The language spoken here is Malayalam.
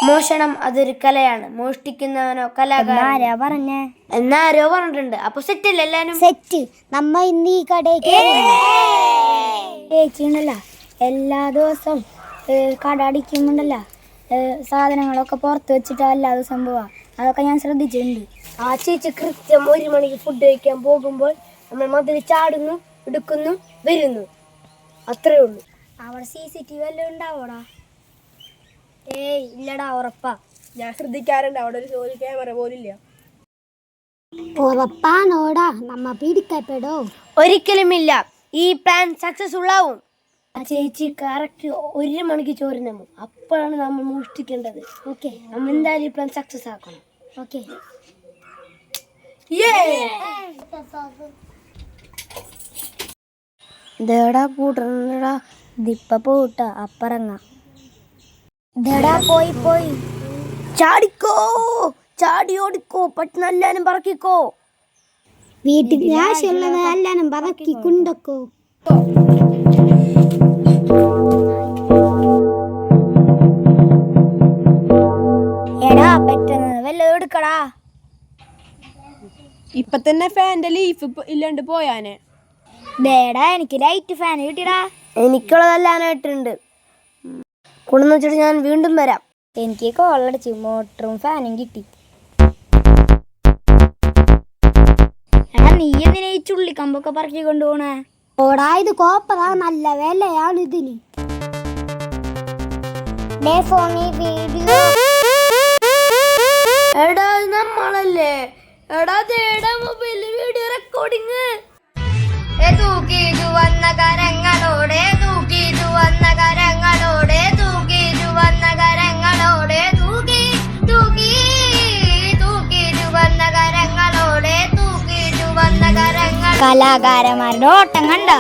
മോഷണം അതൊരു കലയാണ്. മോഷ്ടിക്കുന്നവനോ കലാകാരൻ പറഞ്ഞേ എന്നാരോ പറഞ്ഞിട്ടുണ്ട്. അപ്പൊ സെറ്റ് അല്ലേ എല്ലാരും? സെറ്റ്. നമ്മ ഇന്ന് ഈ കടയ്ക്ക് ചേച്ചിയുണ്ടല്ല, എല്ലാ ദിവസവും കട അടിക്കുമ്പോണ്ടല്ല സാധനങ്ങളൊക്കെ പുറത്ത് വെച്ചിട്ട് എല്ലാ ദിവസം പോവാ. അതൊക്കെ ഞാൻ ശ്രദ്ധിച്ചിട്ടുണ്ട്. ആ ചേച്ചി കൃത്യം 1 മണിക്ക് ഫുഡ് കഴിക്കാൻ പോകുമ്പോൾ നമ്മൾ മതിൽ ചാടുന്നു, എടുക്കുന്നു, വരുന്നു. അത്രേ ഉള്ളൂ. അവിടെ CCTV വല്ലതും ഉണ്ടാവോടാ? ഏയ് ഇല്ലടാ, ഉറപ്പാ. ഞാൻ ശ്രദ്ധിക്കാറുണ്ട്, അവിടെ ഒരു ജോലി ക്യാമറ പോലില്ല. ഉറപ്പാണോടാ? നമ്മ പിടിക്കപ്പെടോ? ഒരിക്കലുമില്ല. ഈ പ്ലാൻ സക്സസ്ഫുൾ ആവും. ആ ചേച്ചി കറക്റ്റ് 1 മണിക്ക് ചോറ് നമ്മ അപ്പോഴാണ് നമ്മൾ മോഷ്ടിക്കേണ്ടത്. ഓക്കെ, നമ്മൾ എന്തായാലും ഈ പ്ലാൻ സക്സസ് ആക്കണം. ഓക്കെ. ഇതേടാ പൂട്ടണടാ. ദിപ്പ പോട്ട അപ്പറങ്ങ. ഇതേടാ പോയി ചാടിക്കോ, ചാടി ഓടിക്കോ, പെട്ടെന്ന് എല്ലാരും പറക്കിക്കോ. വീട്ടിൽ ആവശ്യമുള്ളത് എല്ലാനും പറക്കി കൊണ്ടക്കോ. എടാ പെട്ടെന്ന് വല്ലതും എടുക്കടാ. ഇപ്പൊ തന്നെ ഫാന്റെ ലീഫ് ഇല്ലാണ്ട് പോയാനെ. ദേടാ എനിക്ക് ലൈറ്റ് ഫാൻ കിട്ടിടാ. എനിക്കുള്ളതെല്ലാനായിട്ടുണ്ട്. കൊണ്ടുവന്ന് വെച്ചിട്ട് ഞാൻ വീണ്ടും വരാം. എനിക്ക് കോളടിച്ച് മോട്ടറും ഫാനും കിട്ടി. എടാ നീ എന്തിനാ ഈ ചുള്ളിക്കമ്പൊക്കെ പറക്കി കൊണ്ടുപോണേ? ഓടാ, ഇത് കോപ്പറാ, നല്ല വിലയാണ് ഇതിന്. വീഡിയോ എടാ നമ്മളല്ലേ? എടാ മൊബൈലിൽ വീഡിയോ റെക്കോർഡിങ്. തൂക്കിതു വന്ന കരങ്ങളോടെ, തൂക്കിതു വന്ന കരങ്ങളോടെ, തൂക്കിതു വന്ന കരങ്ങളോടെ, തൂക്കിതു വന്ന കരങ്ങളോടെ, തൂക്കിതു വന്ന കരങ്ങൾ. കലാകാരന്മാരുടെ ഓട്ടം കണ്ട.